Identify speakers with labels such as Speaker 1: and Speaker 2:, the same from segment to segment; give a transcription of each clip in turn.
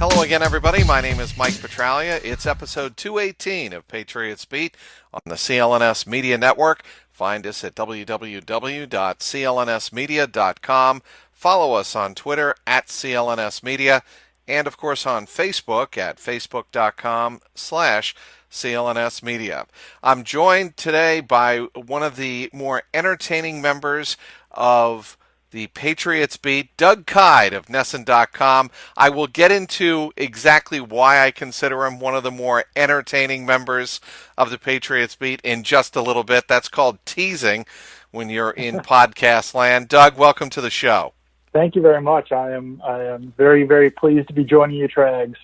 Speaker 1: Hello again, everybody. My name is Mike Petralia. It's episode 218 of Patriots Beat on the CLNS Media Network. Find us at www.clnsmedia.com. Follow us on Twitter at CLNS Media, and of course on Facebook at facebook.com/CLNS Media. I'm joined today by one of the more entertaining members of the Patriots Beat, Doug Kyed of Nesson.com. I will get into exactly why I consider him one of the more entertaining members of the Patriots Beat in just a little bit. That's called teasing when you're in podcast land. Doug, welcome to the show.
Speaker 2: Thank you very much. I am very, very pleased to be joining you, Trags.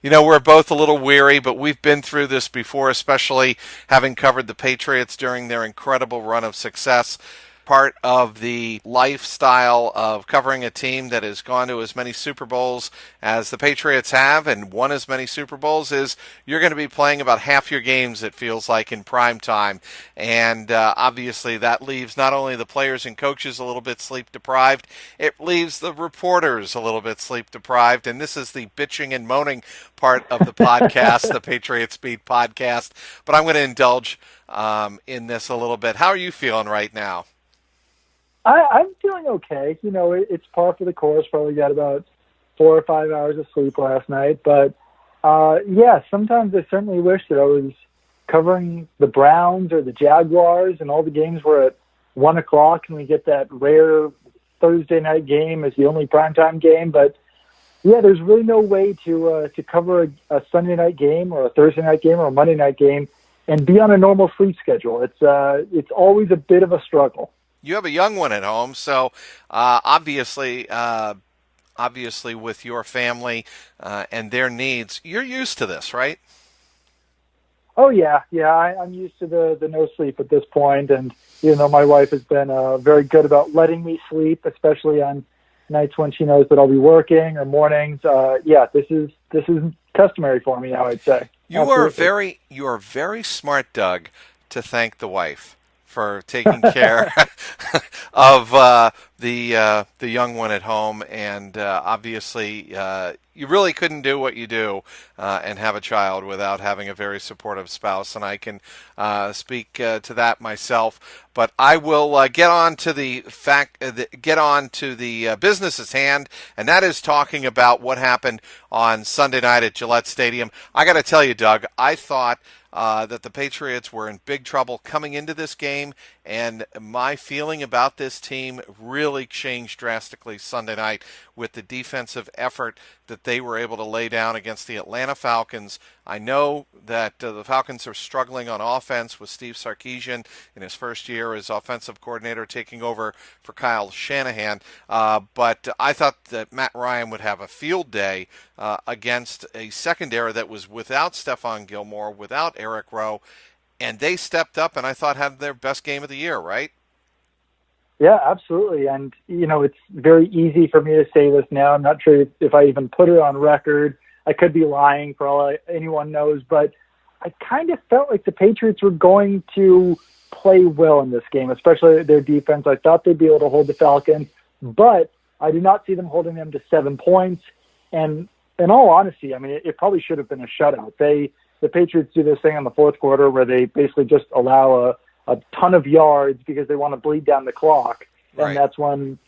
Speaker 1: You know, we're both a little weary, but we've been through this before, especially having covered the Patriots during their incredible run of success. Part of the lifestyle of covering a team that has gone to as many Super Bowls as the Patriots have and won as many Super Bowls is you're going to be playing about half your games, it feels like, in prime time. And obviously that leaves not only the players and coaches a little bit sleep deprived, it leaves the reporters a little bit sleep deprived. And this is the bitching and moaning part of the podcast, the Patriots Beat podcast. But I'm going to indulge in this a little bit. How are you feeling right now?
Speaker 2: I'm feeling okay. You know, it's par for the course. Probably got about 4 or 5 hours of sleep last night. But, yeah, sometimes I certainly wish that I was covering the Browns or the Jaguars and all the games were at 1 o'clock and we get that rare Thursday night game as the only primetime game. But, yeah, there's really no way to cover a Sunday night game or a Thursday night game or a Monday night game and be on a normal sleep schedule. It's always a bit of a struggle.
Speaker 1: You have a young one at home, so obviously with your family and their needs, you're used to this, right?
Speaker 2: Oh, yeah. I'm used to the no sleep at this point, and my wife has been very good about letting me sleep, especially on nights when she knows that I'll be working or mornings. Yeah, this is customary for me now, I'd say.
Speaker 1: You are very smart, Doug, to thank the wife for taking care of the young one at home, and obviously you really couldn't do what you do and have a child without having a very supportive spouse, and I can speak to that myself. But I will get on to the business at hand, and that is talking about what happened on Sunday night at Gillette Stadium. I got to tell you, Doug, I thought that the Patriots were in big trouble coming into this game, and my feeling about this team really changed drastically Sunday night with the defensive effort that they were able to lay down against the Atlanta Falcons. I know that the Falcons are struggling on offense with Steve Sarkisian in his first year as offensive coordinator taking over for Kyle Shanahan, but I thought that Matt Ryan would have a field day against a secondary that was without Stephon Gilmore, without Eric Rowe, and they stepped up and I thought had their best game of the year, right?
Speaker 2: Yeah, absolutely. And, it's very easy for me to say this now. I'm not sure if I even put it on record. I could be lying for all anyone knows, but I kind of felt like the Patriots were going to play well in this game, especially their defense. I thought they'd be able to hold the Falcons, but I did not see them holding them to 7 points. And in all honesty, I mean, it probably should have been a shutout. The Patriots do this thing in the fourth quarter where they basically just allow a ton of yards because they want to bleed down the clock. And
Speaker 1: right.
Speaker 2: That's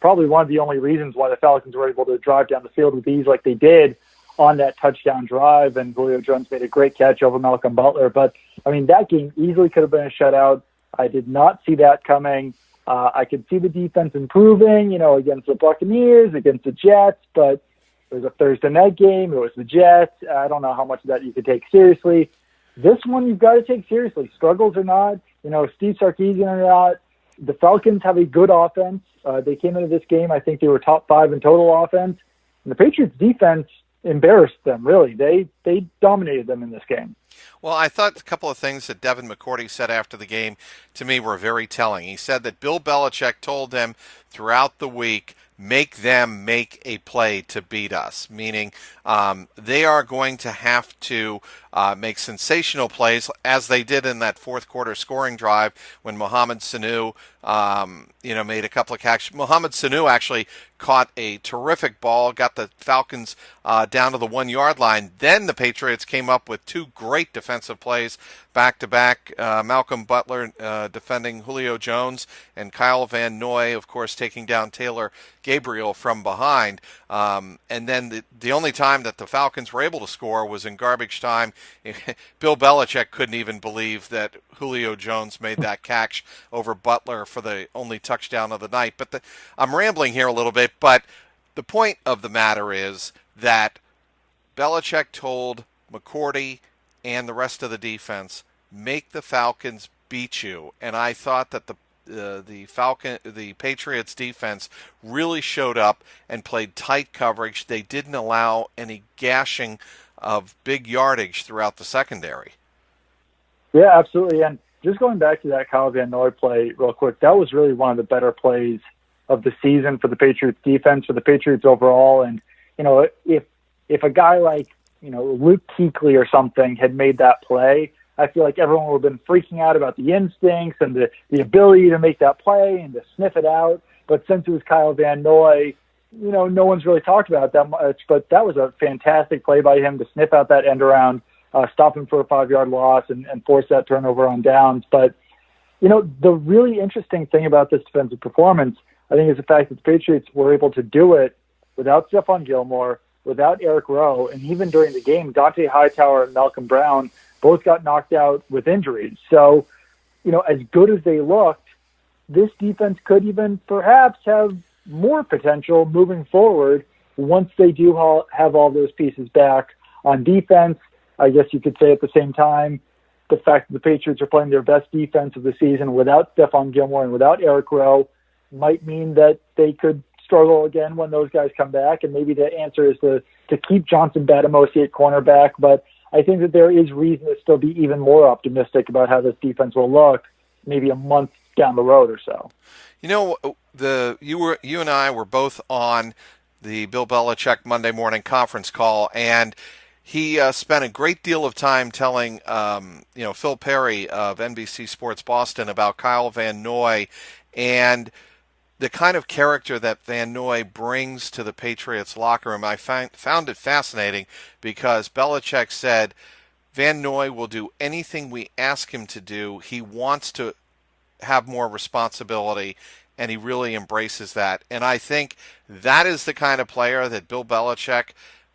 Speaker 2: probably one of the only reasons why the Falcons were able to drive down the field with ease like they did on that touchdown drive. And Julio Jones made a great catch over Malcolm Butler. But, I mean, that game easily could have been a shutout. I did not see that coming. I could see the defense improving, against the Buccaneers, against the Jets, but it was a Thursday night game. It was the Jets. I don't know how much of that you could take seriously. This one you've got to take seriously. Struggles or not, Steve Sarkisian or not, the Falcons have a good offense. They came into this game, I think they were top 5 in total offense. And the Patriots defense embarrassed them, really. They dominated them in this game.
Speaker 1: Well, I thought a couple of things that Devin McCourty said after the game to me were very telling. He said that Bill Belichick told them throughout the week, make them make a play to beat us, meaning they are going to have to make sensational plays, as they did in that fourth quarter scoring drive when Mohamed Sanu, made a couple of catches. Mohamed Sanu actually caught a terrific ball, got the Falcons down to the 1 yard line. Then the Patriots came up with two great defensive plays back to back. Malcolm Butler defending Julio Jones, and Kyle Van Noy, of course, taking down Taylor Gabriel from behind. And then the only time that the Falcons were able to score was in garbage time. Bill Belichick couldn't even believe that Julio Jones made that catch over Butler for the only touchdown of the night. But I'm rambling here a little bit, but the point of the matter is that Belichick told McCourty and the rest of the defense, make the Falcons beat you. And I thought that the Patriots defense really showed up and played tight coverage. They didn't allow any gashing of big yardage throughout the secondary.
Speaker 2: Yeah, absolutely. And just going back to that Kyle Van Noy play real quick, that was really one of the better plays of the season for the Patriots defense, for the Patriots overall. And, if a guy like, Luke Kuechly or something had made that play, I feel like everyone would have been freaking out about the instincts and the ability to make that play and to sniff it out. But since it was Kyle Van Noy, no one's really talked about it that much. But that was a fantastic play by him to sniff out that end around, stop him for a 5-yard loss and force that turnover on downs. But, the really interesting thing about this defensive performance, I think, is the fact that the Patriots were able to do it without Stephon Gilmore, without Eric Rowe, and even during the game, Dante Hightower and Malcolm Brown both got knocked out with injuries. So, as good as they looked, this defense could even perhaps have more potential moving forward once they do have all those pieces back on defense. I guess you could say at the same time, the fact that the Patriots are playing their best defense of the season without Stephon Gilmore and without Eric Rowe might mean that they could struggle again when those guys come back. And maybe the answer is to keep Johnson Batamosi at cornerback. But I think that there is reason to still be even more optimistic about how this defense will look maybe a month down the road or so.
Speaker 1: You and I were both on the Bill Belichick Monday morning conference call, and he spent a great deal of time telling, Phil Perry of NBC Sports Boston about Kyle Van Noy and the kind of character that Van Noy brings to the Patriots locker room. I found it fascinating because Belichick said Van Noy will do anything we ask him to do. He wants to have more responsibility, and he really embraces that. And I think that is the kind of player that Bill Belichick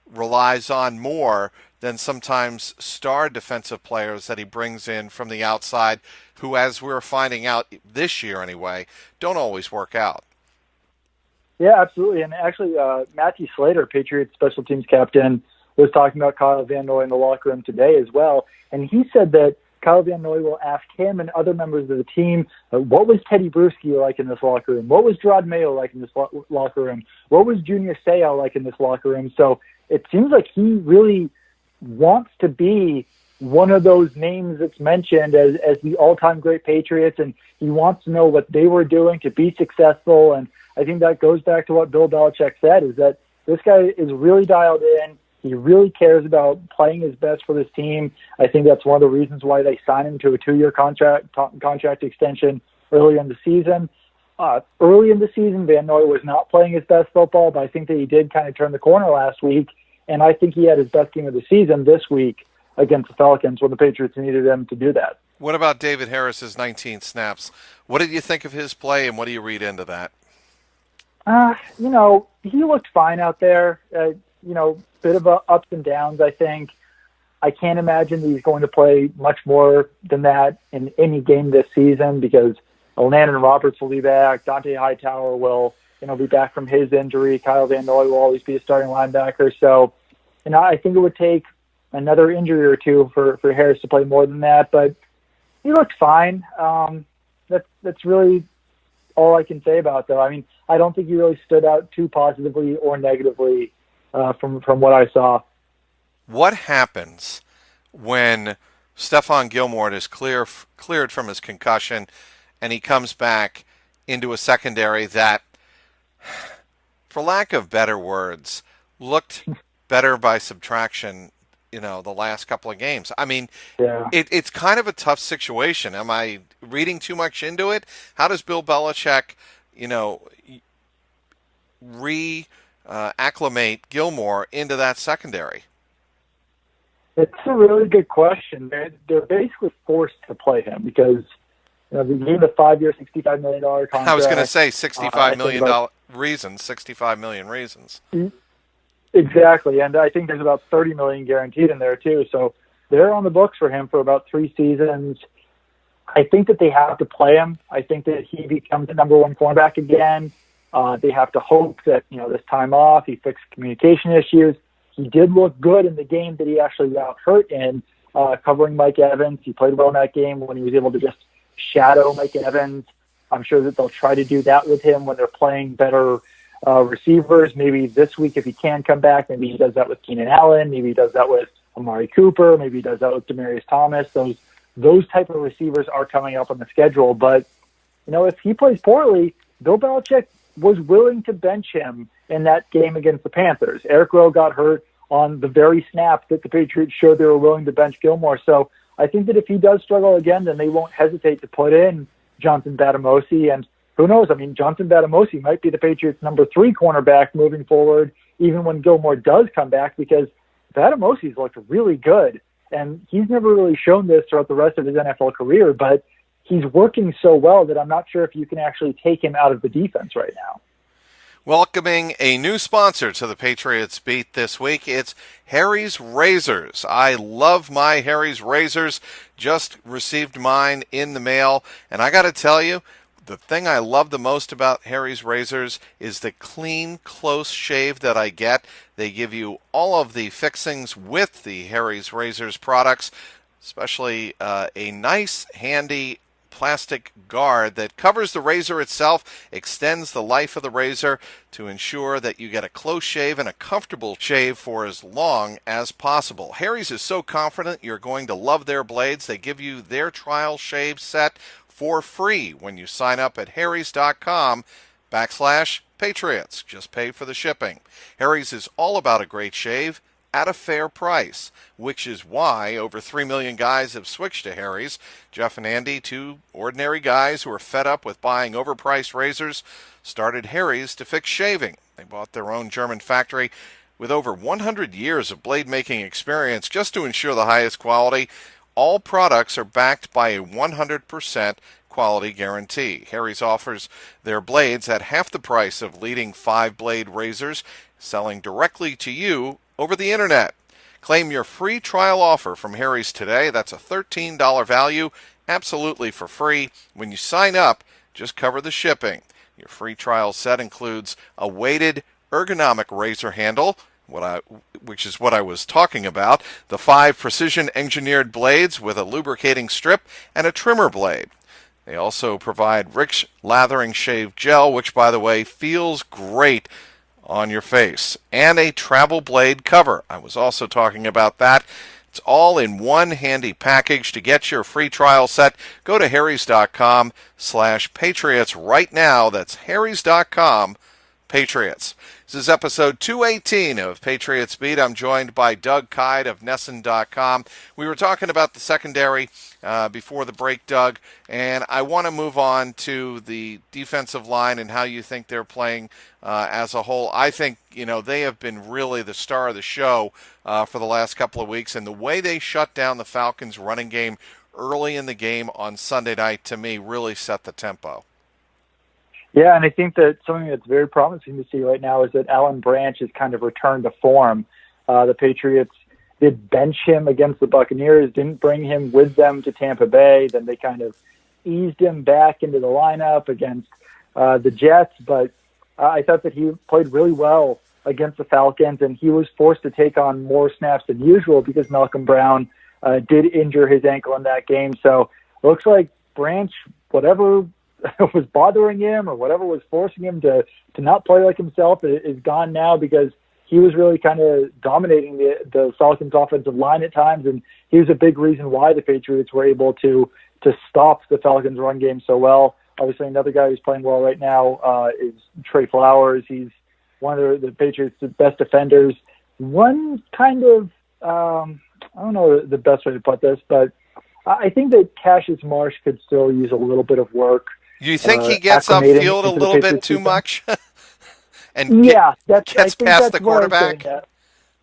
Speaker 1: relies on more than sometimes star defensive players that he brings in from the outside who, as we're finding out this year anyway, don't always work out.
Speaker 2: Yeah, absolutely. And actually, Matthew Slater, Patriots special teams captain, was talking about Kyle Van Noy in the locker room today as well. And he said that Kyle Van Noy will ask him and other members of the team, what was Teddy Bruschi like in this locker room? What was Gerard Mayo like in this locker room? What was Junior Seau like in this locker room? So it seems like he really wants to be one of those names that's mentioned as the all-time great Patriots, and he wants to know what they were doing to be successful. And I think that goes back to what Bill Belichick said, is that this guy is really dialed in. He really cares about playing his best for this team. I think that's one of the reasons why they signed him to a 2-year contract extension early in the season. Early in the season, Van Noy was not playing his best football, but I think that he did kind of turn the corner last week, and I think he had his best game of the season this week against the Falcons when the Patriots needed him to do that.
Speaker 1: What about David Harris's 19 snaps? What did you think of his play, and what do you read into that?
Speaker 2: He looked fine out there. Bit of ups and downs, I think. I can't imagine he's going to play much more than that in any game this season because Landon Roberts will be back. Dante Hightower will, be back from his injury. Kyle Van Noy will always be a starting linebacker. So, I think it would take another injury or two for Harris to play more than that, but he looked fine. That's really all I can say about it, though. I mean, I don't think he really stood out too positively or negatively from what I saw.
Speaker 1: What happens when Stephon Gilmore is cleared from his concussion, and he comes back into a secondary that, for lack of better words, looked better by subtraction, the last couple of games. I mean,
Speaker 2: Yeah.
Speaker 1: it's kind of a tough situation. Am I reading too much into it? How does Bill Belichick, acclimate Gilmore into that secondary?
Speaker 2: It's a really good question. They're basically forced to play him because they gave him a 5-year, $65 million contract.
Speaker 1: I was going to say $65 million reasons, 65 million reasons.
Speaker 2: Exactly, and I think there's about $30 million guaranteed in there too. So they're on the books for him for about 3 seasons. I think that they have to play him. I think that he becomes the number one cornerback again. They have to hope that this time off he fixed communication issues. He did look good in the game that he actually got hurt in, covering Mike Evans. He played well in that game when he was able to just shadow Mike Evans. I'm sure that they'll try to do that with him when they're playing better receivers. Maybe this week, if he can come back, maybe he does that with Keenan Allen. Maybe he does that with Amari Cooper. Maybe he does that with Demaryius Thomas. Those type of receivers are coming up on the schedule. But, if he plays poorly, Bill Belichick was willing to bench him in that game against the Panthers. Eric Rowe got hurt on the very snap that the Patriots showed they were willing to bench Gilmore. So I think that if he does struggle again, then they won't hesitate to put in Johnson Batamosi. And who knows? I mean, Johnson Batamosi might be the Patriots' number 3 cornerback moving forward, even when Gilmore does come back, because Batamosi's looked really good. And he's never really shown this throughout the rest of his NFL career, but he's working so well that I'm not sure if you can actually take him out of the defense right now.
Speaker 1: Welcoming a new sponsor to the Patriots Beat this week, it's Harry's Razors. I love my Harry's Razors. Just received mine in the mail, and I got to tell you, the thing I love the most about Harry's Razors is the clean, close shave that I get. They give you all of the fixings with the Harry's Razors products, especially a nice, handy plastic guard that covers the razor itself, extends the life of the razor to ensure that you get a close shave and a comfortable shave for as long as possible. Harry's is so confident you're going to love their blades. They give you their trial shave set for free when you sign up at harrys.com/Patriots. Just pay for the shipping. Harry's is all about a great shave at a fair price, which is why over 3 million guys have switched to Harry's. Jeff and Andy, 2 ordinary guys who are fed up with buying overpriced razors, started Harry's to fix shaving. They bought their own German factory with over 100 years of blade-making experience just to ensure the highest quality. All products are backed by a 100% quality guarantee. Harry's offers their blades at half the price of leading 5-blade razors, selling directly to you over the internet. Claim your free trial offer from Harry's today. That's a $13 value, absolutely for free. When you sign up, just cover the shipping. Your free trial set includes a weighted ergonomic razor handle, which is what I was talking about, the 5 precision-engineered blades with a lubricating strip and a trimmer blade. They also provide rich lathering shave gel, which, by the way, feels great on your face, and a travel blade cover. I was also talking about that. It's all in one handy package. To get your free trial set, go to harrys.com/Patriots right now. That's harrys.com/Patriots. This is episode 218 of Patriots Beat. I'm joined by Doug Kyed of NESN.com. We were talking about the secondary before the break, Doug, and I want to move on to the defensive line and how you think they're playing as a whole. I think, they have been really the star of the show for the last couple of weeks, and the way they shut down the Falcons' running game early in the game on Sunday night, to me, really set the tempo.
Speaker 2: Yeah, and I think that something that's very promising to see right now is that Alan Branch has kind of returned to form. The Patriots did bench him against the Buccaneers, didn't bring him with them to Tampa Bay. Then they kind of eased him back into the lineup against the Jets. But I thought that he played really well against the Falcons, and he was forced to take on more snaps than usual because Malcolm Brown did injure his ankle in that game. So it looks like Branch, whatever was bothering him or whatever was forcing him to not play like himself is gone now, because he was really kind of dominating the Falcons' offensive line at times, and he was a big reason why the Patriots were able to stop the Falcons' run game so well. Obviously, another guy who's playing well right now is Trey Flowers. He's one of the Patriots' best defenders. One kind of, I don't know the best way to put this, but I think that Cassius Marsh could still use a little bit of work.
Speaker 1: You think he gets upfield a little bit too much? And gets past the quarterback?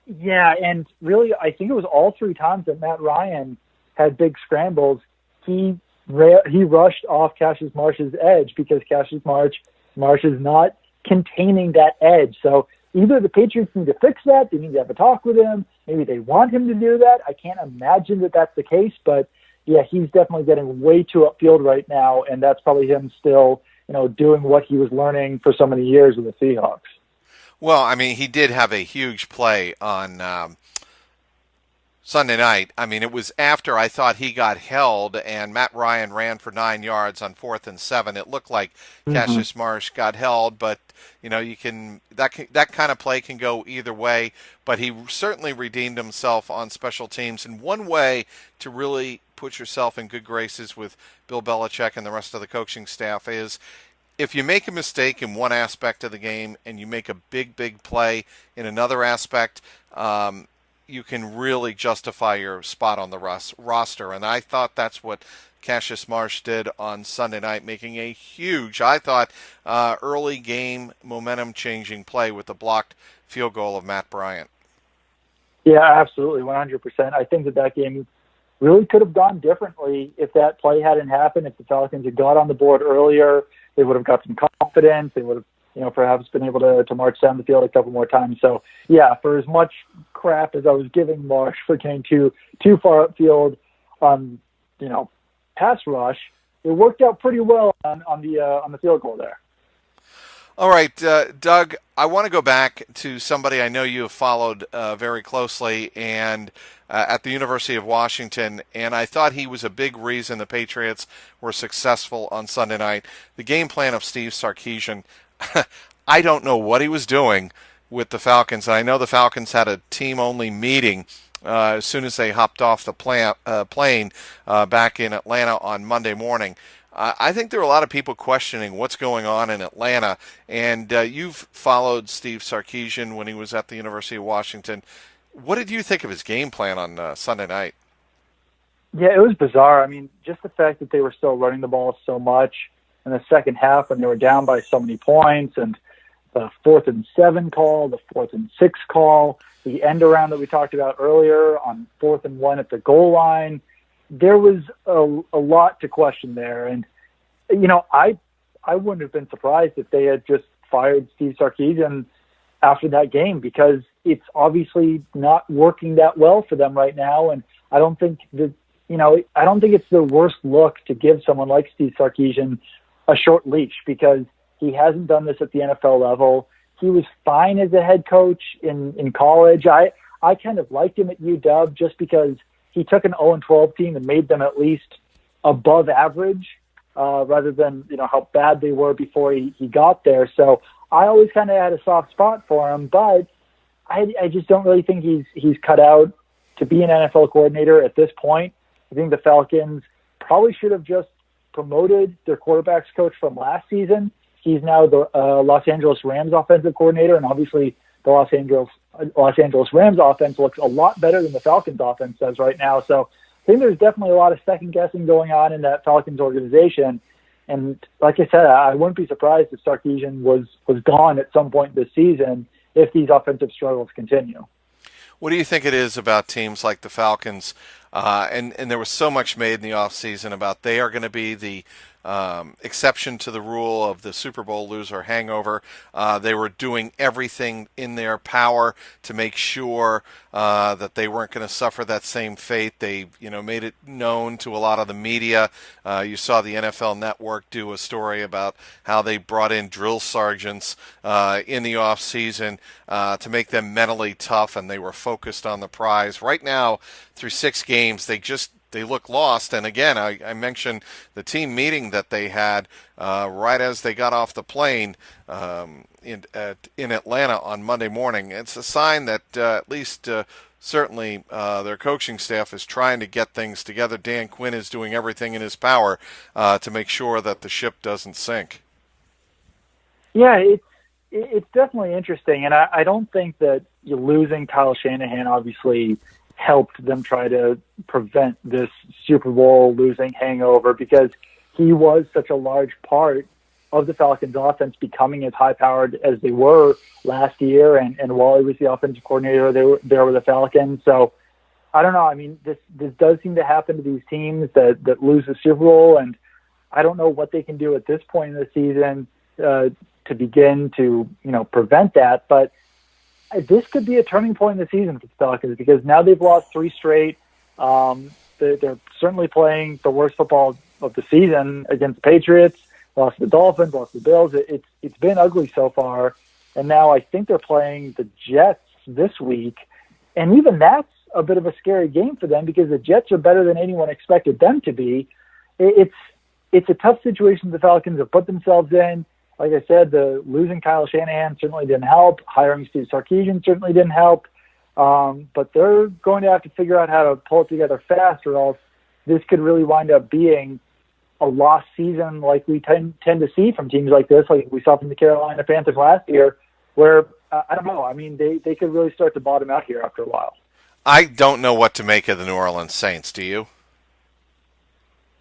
Speaker 2: Yeah, and really, I think it was all three times that Matt Ryan had big scrambles. He rushed off Cassius Marsh's edge because Cassius Marsh is not containing that edge. So either the Patriots need to fix that, they need to have a talk with him, maybe they want him to do that. I can't imagine that that's the case, but yeah, he's definitely getting way too upfield right now, and that's probably him still, doing what he was learning for so many years with the Seahawks.
Speaker 1: Well, I mean, he did have a huge play on Sunday night. I mean, it was after I thought he got held, and Matt Ryan ran for 9 yards on 4th and 7. It looked like Cassius Marsh got held, but you can that kind of play can go either way. But he certainly redeemed himself on special teams. And one way to really put yourself in good graces with Bill Belichick and the rest of the coaching staff is if you make a mistake in one aspect of the game and you make a big play in another aspect, you can really justify your spot on the roster. And I thought that's what Cassius Marsh did on Sunday night, making a huge, I thought, early game momentum-changing play with the blocked field goal of Matt Bryant.
Speaker 2: Yeah, absolutely, 100%. I think that game really could have gone differently if that play hadn't happened. If the Falcons had got on the board earlier, they would have got some confidence. They would have perhaps been able to march down the field a couple more times. So, yeah, for as much crap as I was giving Marsh for getting too far upfield on, pass rush, it worked out pretty well on the field goal there.
Speaker 1: All right, Doug, I want to go back to somebody I know you have followed very closely and at the University of Washington, and I thought he was a big reason the Patriots were successful on Sunday night. The game plan of Steve Sarkisian, I don't know what he was doing with the Falcons. I know the Falcons had a team-only meeting as soon as they hopped off the plane back in Atlanta on Monday morning. I think there are a lot of people questioning what's going on in Atlanta, and you've followed Steve Sarkisian when he was at the University of Washington. What did you think of his game plan on Sunday night?
Speaker 2: Yeah, it was bizarre. I mean, just the fact that they were still running the ball so much in the second half when they were down by so many points, and the 4th and 7 call, the 4th and 6 call, the end around that we talked about earlier on 4th and 1 at the goal line. There was a lot to question there. And, I wouldn't have been surprised if they had just fired Steve Sarkisian after that game, because it's obviously not working that well for them right now. And I don't think that, I don't think it's the worst look to give someone like Steve Sarkisian a short leash, because he hasn't done this at the NFL level. He was fine as a head coach in college. I kind of liked him at UW just because he took an 0-12 team and made them at least above average, rather than how bad they were before he got there. So I always kind of had a soft spot for him, but I just don't really think he's cut out to be an NFL coordinator at this point. I think the Falcons probably should have just promoted their quarterbacks coach from last season. He's now the Los Angeles Rams offensive coordinator, and obviously the Los Angeles Rams offense looks a lot better than the Falcons offense does right now. So I think there's definitely a lot of second guessing going on in that Falcons organization. And like I said, I wouldn't be surprised if Sarkisian was gone at some point this season if these offensive struggles continue.
Speaker 1: What do you think it is about teams like the Falcons? And there was so much made in the offseason about they are going to be the exception to the rule of the Super Bowl loser hangover. They were doing everything in their power to make sure that they weren't going to suffer that same fate. They, made it known to a lot of the media. You saw the NFL Network do a story about how they brought in drill sergeants in the off season to make them mentally tough, and they were focused on the prize. Right now, through 6 games, they just they look lost. And again, I mentioned the team meeting that they had right as they got off the plane in Atlanta on Monday morning. It's a sign that at least certainly their coaching staff is trying to get things together. Dan Quinn is doing everything in his power to make sure that the ship doesn't sink.
Speaker 2: Yeah, it's definitely interesting, and I don't think that losing Kyle Shanahan obviously helped them try to prevent this Super Bowl losing hangover, because he was such a large part of the Falcons offense becoming as high-powered as they were last year, and while he was the offensive coordinator there with the Falcons. So I don't know. I mean, this does seem to happen to these teams that lose the Super Bowl, and I don't know what they can do at this point in the season to begin to, prevent that. But this could be a turning point in the season for the Falcons, because now they've lost 3 straight. They're certainly playing the worst football of the season against the Patriots, lost to the Dolphins, lost to the Bills. It's been ugly so far. And now I think they're playing the Jets this week. And even that's a bit of a scary game for them, because the Jets are better than anyone expected them to be. It's a tough situation the Falcons have put themselves in. Like I said, the losing Kyle Shanahan certainly didn't help. Hiring Steve Sarkisian certainly didn't help. But they're going to have to figure out how to pull it together fast, or else this could really wind up being a lost season like we tend to see from teams like this, like we saw from the Carolina Panthers last year, where, I don't know, I mean, they could really start to bottom out here after a while.
Speaker 1: I don't know what to make of the New Orleans Saints. Do you?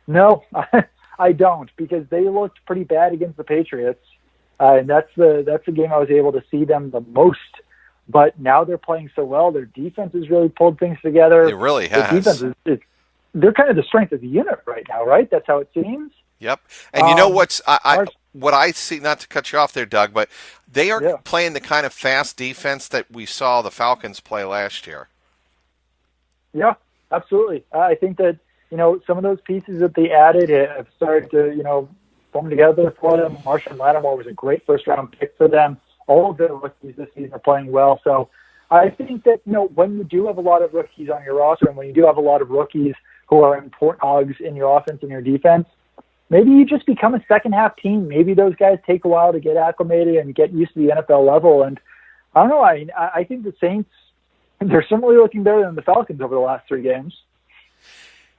Speaker 2: No, I don't, because they looked pretty bad against the Patriots, and that's the game I was able to see them the most. But now they're playing so well. Their defense has really pulled things together.
Speaker 1: It really has.
Speaker 2: Their defense they're kind of the strength of the unit right now, right? That's how it seems.
Speaker 1: Yep. And you know what I see, not to cut you off there, Doug, but they are playing the kind of fast defense that we saw the Falcons play last year.
Speaker 2: Yeah, absolutely. I think that, some of those pieces that they added have started to, form together for them. Marshawn Lattimore was a great first-round pick for them. All of their rookies this season are playing well. So I think that, when you do have a lot of rookies on your roster, and when you do have a lot of rookies who are important cogs in your offense and your defense, maybe you just become a second-half team. Maybe those guys take a while to get acclimated and get used to the NFL level. And I don't know. I think the Saints, they're certainly looking better than the Falcons over the last 3 games.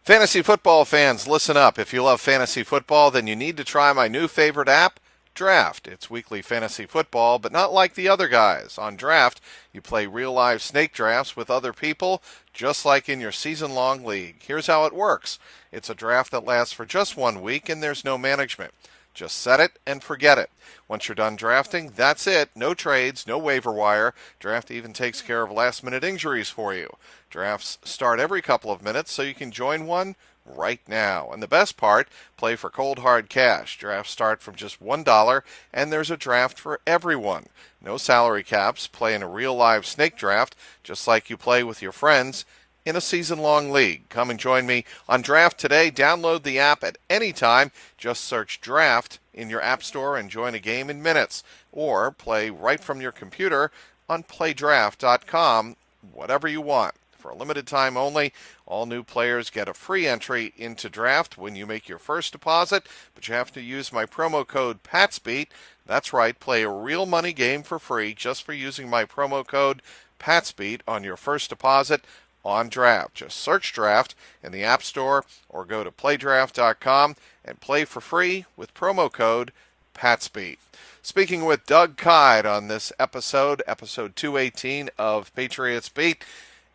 Speaker 1: Fantasy football fans, listen up. If you love fantasy football, then you need to try my new favorite app, Draft. It's weekly fantasy football, but not like the other guys. On Draft, you play real-life snake drafts with other people, just like in your season-long league. Here's how it works. It's a draft that lasts for just 1 week, and there's no management. Just set it and forget it. Once you're done drafting, that's it. No trades, no waiver wire. Draft even takes care of last-minute injuries for you. Drafts start every couple of minutes, so you can join one right now. And the best part, play for cold hard cash. Drafts start from just $1, and there's a draft for everyone. No salary caps. Play in a real live snake draft, just like you play with your friends in a season-long league. Come and join me on Draft today. Download the app at any time. Just search Draft in your app store and join a game in minutes. Or play right from your computer on playdraft.com, whatever you want. For a limited time only, all new players get a free entry into Draft when you make your first deposit, but you have to use my promo code PATSBEAT. That's right, play a real money game for free just for using my promo code PATSBEAT on your first deposit on Draft. Just search Draft in the App Store or go to playdraft.com and play for free with promo code PATSBEAT. Speaking with Doug Kyed on this episode 218 of Patriots Beat.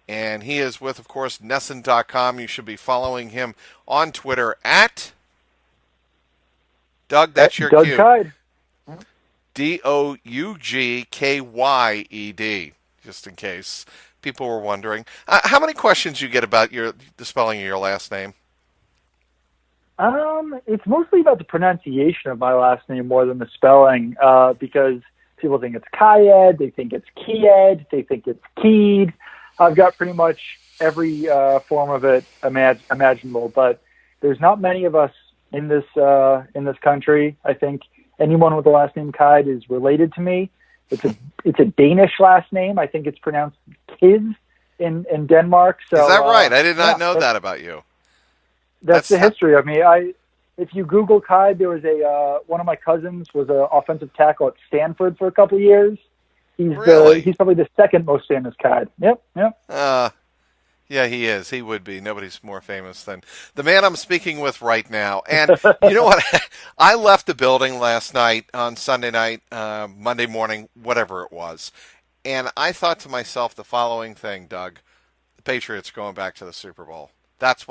Speaker 1: And he is with, of course, Nesson.com. You should be following him on Twitter at Doug. That's your
Speaker 2: Doug
Speaker 1: cue.
Speaker 2: Kyed.
Speaker 1: Dougkyed. Just in case people were wondering. How many questions you get about the spelling of your last name?
Speaker 2: It's mostly about the pronunciation of my last name more than the spelling, because people think it's Kyed, they think it's Kyed, they think it's Kyed. I've got pretty much every form of it imaginable, but there's not many of us in this country. I think anyone with the last name Kyed is related to me. It's a Danish last name. I think it's pronounced Kids in Denmark. So,
Speaker 1: is that right? I did not know that about you.
Speaker 2: That's the history. I mean, if you Google Kyed, there was one of my cousins was an offensive tackle at Stanford for a couple of years. He's probably the second most famous Kyed. Yep.
Speaker 1: Yeah, he is. He would be. Nobody's more famous than the man I'm speaking with right now. And you know what? I left the building last night on Sunday night, Monday morning, whatever it was. And I thought to myself the following thing, Doug. The Patriots going back to the Super Bowl. That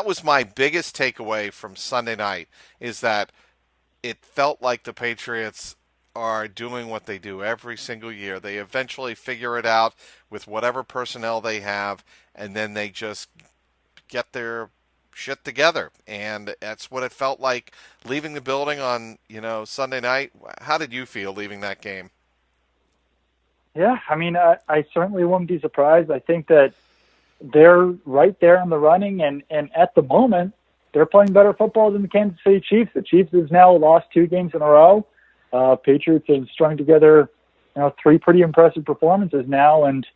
Speaker 1: was my biggest takeaway from Sunday night, is that it felt like the Patriots are doing what they do every single year. They eventually figure it out with whatever personnel they have, and then they just get their shit together. And that's what it felt like leaving the building on, Sunday night. How did you feel leaving that game?
Speaker 2: Yeah, I mean, I certainly wouldn't be surprised. I think that they're right there in the running, and at the moment, they're playing better football than the Kansas City Chiefs. The Chiefs has now lost 2 games in a row. Patriots have strung together, 3 pretty impressive performances now, and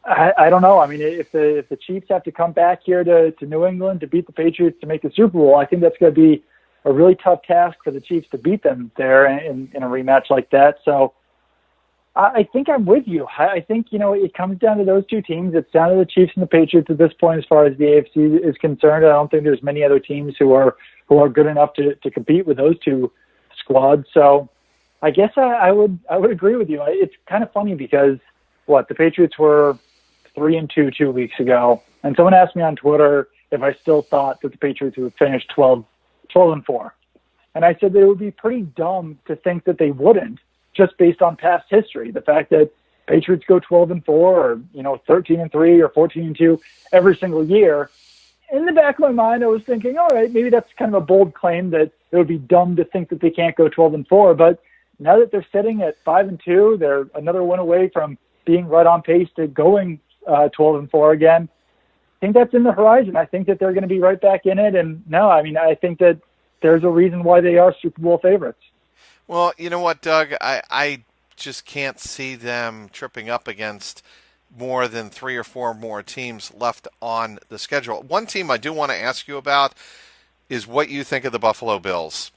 Speaker 2: I don't know. I mean, if the Chiefs have to come back here to New England to beat the Patriots to make the Super Bowl, I think that's going to be a really tough task for the Chiefs to beat them there in a rematch like that. So I think I'm with you. I think, it comes down to those 2 teams. It's down to the Chiefs and the Patriots at this point as far as the AFC is concerned. I don't think there's many other teams who are good enough to compete with those 2 squad. So I guess I would agree with you. It's kind of funny because the Patriots were 3-2 2 weeks ago, and someone asked me on Twitter if I still thought that the Patriots would finish 12-4, and I said that it would be pretty dumb to think that they wouldn't, just based on past history. The fact that Patriots go 12-4 or 13-3 or 14-2 every single year. In the back of my mind, I was thinking, all right, maybe that's kind of a bold claim that it would be dumb to think that they can't go 12-4. But now that they're sitting at 5-2, they're another one away from being right on pace to going 12-4 again. I think that's in the horizon. I think that they're going to be right back in it. And no, I mean, I think that there's a reason why they are Super Bowl favorites.
Speaker 1: Well, you know what, Doug? I just can't see them tripping up against more than 3 or 4 more teams left on the schedule. One team I do want to ask you about is what you think of the Buffalo Bills.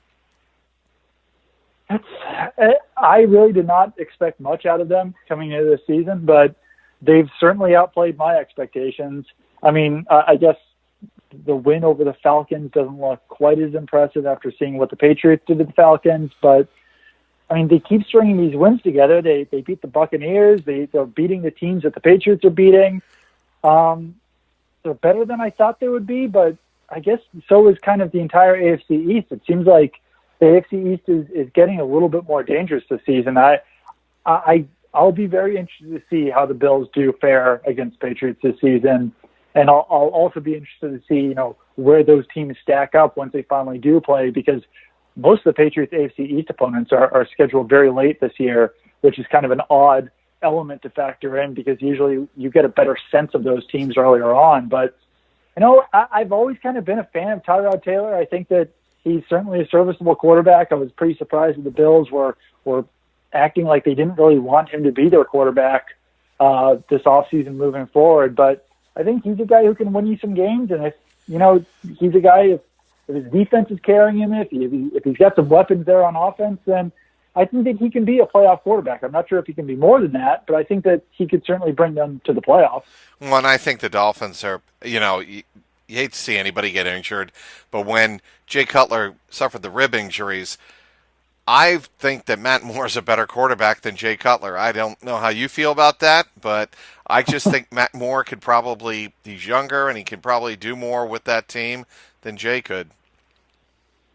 Speaker 2: I really did not expect much out of them coming into this season, but they've certainly outplayed my expectations. I mean, I guess the win over the Falcons doesn't look quite as impressive after seeing what the Patriots did to the Falcons, but I mean, they keep stringing these wins together. They beat the Buccaneers. They're beating the teams that the Patriots are beating. They're better than I thought they would be, but I guess so is kind of the entire AFC East. It seems like the AFC East is getting a little bit more dangerous this season. I'll be very interested to see how the Bills do fare against Patriots this season, and I'll also be interested to see where those teams stack up once they finally do play, because most of the Patriots' AFC East opponents are scheduled very late this year, which is kind of an odd element to factor in because usually you get a better sense of those teams earlier on. But, I've always kind of been a fan of Tyrod Taylor. I think that he's certainly a serviceable quarterback. I was pretty surprised that the Bills were acting like they didn't really want him to be their quarterback this offseason moving forward. But I think he's a guy who can win you some games. And he's a guy, if his defense is carrying him, if he's got some weapons there on offense, then I think that he can be a playoff quarterback. I'm not sure if he can be more than that, but I think that he could certainly bring them to the playoffs.
Speaker 1: Well, and I think the Dolphins are, you hate to see anybody get injured, but when Jay Cutler suffered the rib injuries, I think that Matt Moore is a better quarterback than Jay Cutler. I don't know how you feel about that, but I just think Matt Moore he's younger and he could probably do more with that team than Jay could.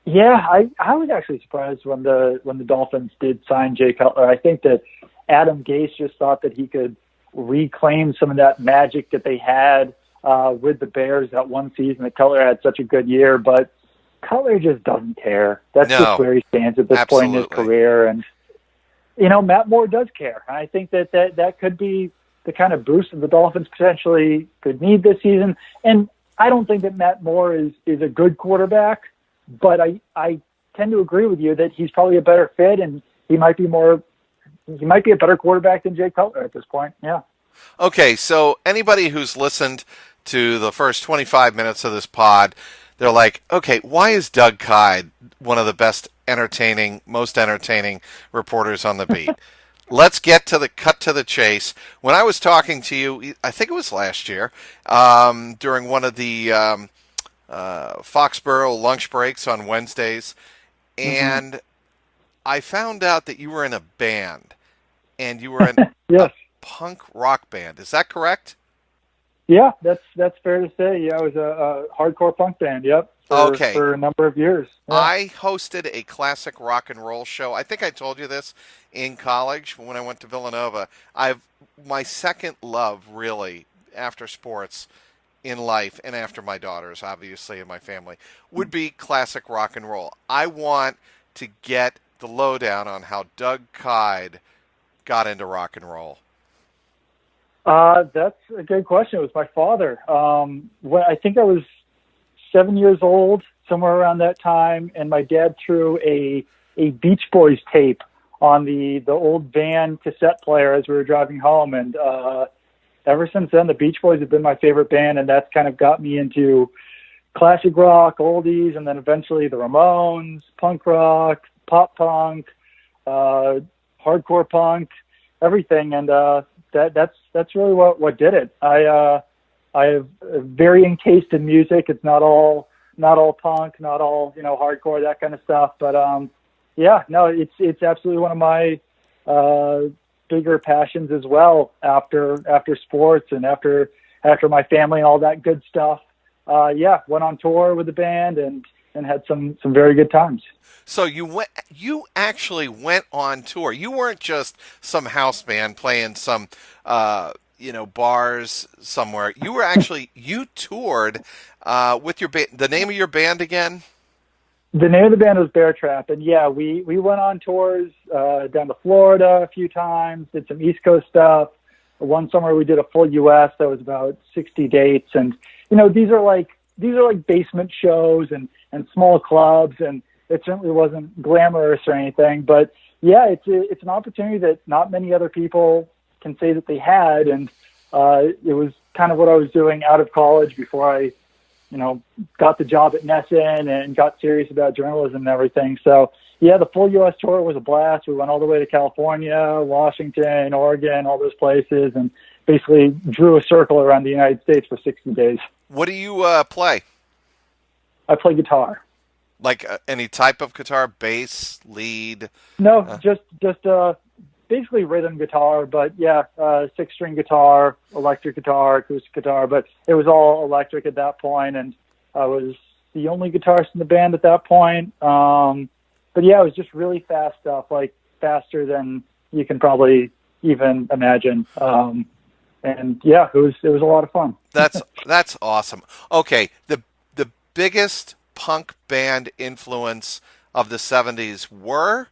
Speaker 2: Yeah, I was actually surprised when the Dolphins did sign Jay Cutler. I think that Adam Gase just thought that he could reclaim some of that magic that they had with the Bears that one season that Cutler had such a good year, but Cutler just doesn't care. That's just where he stands at this point in his career. And, Matt Moore does care. And I think that could be the kind of boost that the Dolphins potentially could need this season. And I don't think that Matt Moore is a good quarterback, but I tend to agree with you that he's probably a better fit and he might be a better quarterback than Jay Cutler at this point. Yeah.
Speaker 1: Okay, so anybody who's listened to the first 25 minutes of this pod, they're like, okay, why is Doug Kyed one of the best entertaining, most entertaining reporters on the beat? Let's get to the cut to the chase. When I was talking to you, I think it was last year, during one of the Foxborough lunch breaks on Wednesdays, and I found out that you were in a band, and you were in
Speaker 2: Yes.
Speaker 1: a punk rock band. Is that correct?
Speaker 2: Yeah, that's fair to say. Yeah, it was a hardcore punk band. Yep. For a number of years. Yeah.
Speaker 1: I hosted a classic rock and roll show. I think I told you this in college when I went to Villanova. My second love, really, after sports in life and after my daughters, obviously, and my family, would be classic rock and roll. I want to get the lowdown on how Doug Kyed got into rock and roll.
Speaker 2: That's a good question. It was my father. When I think I was 7 years old, somewhere around that time, and my dad threw a Beach Boys tape on the old van cassette player as we were driving home, and ever since then, the Beach Boys have been my favorite band, and that's kind of got me into classic rock, oldies, and then eventually the Ramones, punk rock, pop punk, hardcore punk, everything, and that's really what did it. I have a varying taste in music. It's not all punk, not all hardcore, that kind of stuff. But it's absolutely one of my bigger passions as well. After sports and after my family and all that good stuff. Went on tour with the band and had some very good times.
Speaker 1: So you actually went on tour. You weren't just some house band playing some bars somewhere. You toured with your band. The name of your band again?
Speaker 2: The name of the band was Bear Trap, and we went on tours down to Florida a few times, did some East Coast stuff. One summer we did a full U.S. that was about 60 dates, and these are like basement shows and small clubs, and it certainly wasn't glamorous or anything. But it's an opportunity that not many other people can say that they had, and it was kind of what I was doing out of college before I got the job at Nesson and got serious about journalism and everything. So the full U.S. tour was a blast. We went all the way to California, Washington, Oregon, all those places, and basically drew a circle around the United States for 60 days.
Speaker 1: What do you play?
Speaker 2: I play guitar.
Speaker 1: Like any type of guitar, bass, lead?
Speaker 2: No, just basically rhythm guitar, but 6-string guitar, electric guitar, acoustic guitar, but it was all electric at that point, and I was the only guitarist in the band at that point. But it was just really fast stuff, like faster than you can probably even imagine. And it was a lot of fun.
Speaker 1: That's awesome. Okay, the biggest punk band influence of the 70s were?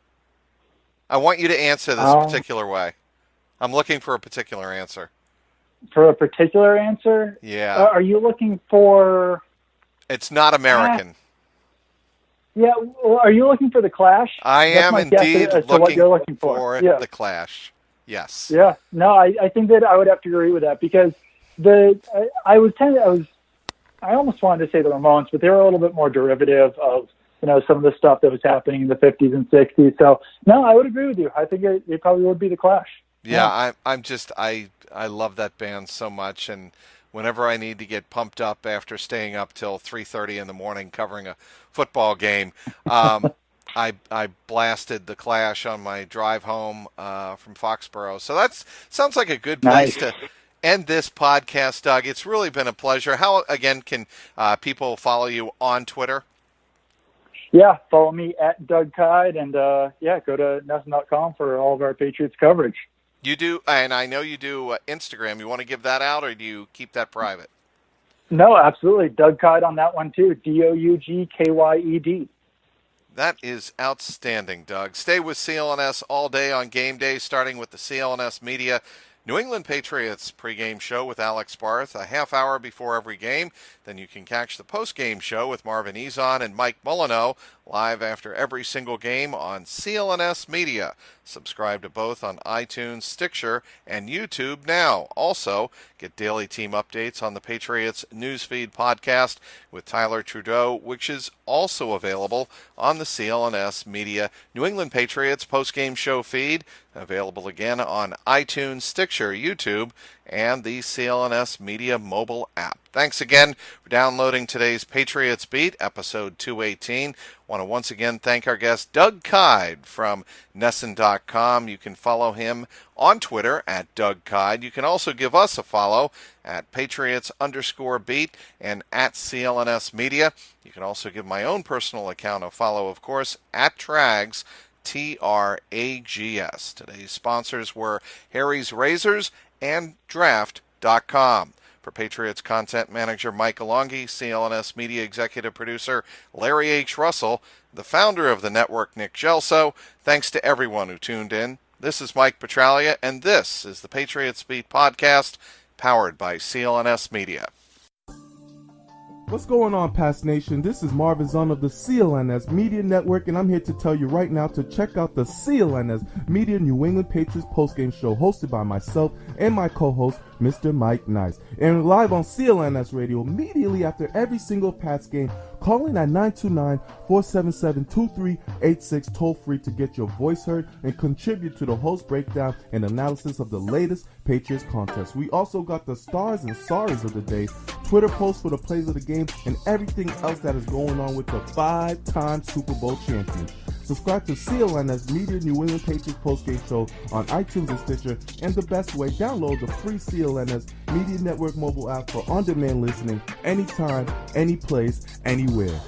Speaker 1: I want you to answer this particular way. I'm looking for a particular answer.
Speaker 2: For a particular answer?
Speaker 1: Yeah.
Speaker 2: Are you looking for...
Speaker 1: It's not American.
Speaker 2: Are you looking for The Clash?
Speaker 1: I am indeed looking for The Clash. Yes.
Speaker 2: Yeah. No, I think that I would have to agree with that, because I almost wanted to say the Ramones, but they were a little bit more derivative of some of the stuff that was happening in the 50s and 60s. So no, I would agree with you. I think it probably would be The Clash.
Speaker 1: Yeah. I love that band so much, and whenever I need to get pumped up after staying up till 3:30 in the morning covering a football game, I blasted The Clash on my drive home from Foxborough. So that sounds like a good place to end this podcast, Doug. It's really been a pleasure. How, again, can people follow you on Twitter?
Speaker 2: Yeah, follow me at Doug Kyed, and go to Nesson.com for all of our Patriots coverage.
Speaker 1: You do, and I know you do Instagram. You want to give that out, or do you keep that private?
Speaker 2: No, absolutely. Doug Kyed on that one, too. DougKyed.
Speaker 1: That is outstanding, Doug. Stay with CLNS all day on game day, starting with the CLNS Media New England Patriots pregame show with Alex Barth a half hour before every game. Then you can catch the postgame show with Marvin Ezon and Mike Molyneux live after every single game on CLNS Media. Subscribe to both on iTunes, Stitcher, and YouTube now. Also, get daily team updates on the Patriots Newsfeed podcast with Tyler Trudeau, which is also available on the CLNS Media New England Patriots postgame show feed, available again on iTunes, Stitcher, YouTube, and the CLNS Media mobile app. Thanks again for downloading today's Patriots Beat, episode 218. Want to once again thank our guest, Doug Kyed from Nesson.com. You can follow him on Twitter at Doug Kyed. You can also give us a follow at Patriots_Beat and at CLNS Media. You can also give my own personal account a follow, of course, at Trags, Trags. Today's sponsors were Harry's Razors and Draft.com. For Patriots content manager Mike Alongi, CLNS media executive producer Larry H. Russell, the founder of the network Nick Gelso, thanks to everyone who tuned in. This is Mike Petralia, and this is the Patriots Beat podcast, powered by CLNS Media.
Speaker 3: What's going on, Pass Nation? This is Marvin Zahn of the CLNS Media Network, and I'm here to tell you right now to check out the CLNS Media New England Patriots postgame show hosted by myself and my co-host, Mr. Mike Nice. And live on CLNS Radio immediately after every single Pats game. Call in at 929-477-2386 toll-free to get your voice heard and contribute to the host breakdown and analysis of the latest Patriots contest. We also got the stars and sorries of the day, Twitter posts for the plays of the game, and everything else that is going on with the 5-time Super Bowl champions. Subscribe to CLNS Media New England Patriots postgame show on iTunes and Stitcher, and the best way, download the free CLNS Media Network mobile app for on-demand listening anytime, any place, anywhere.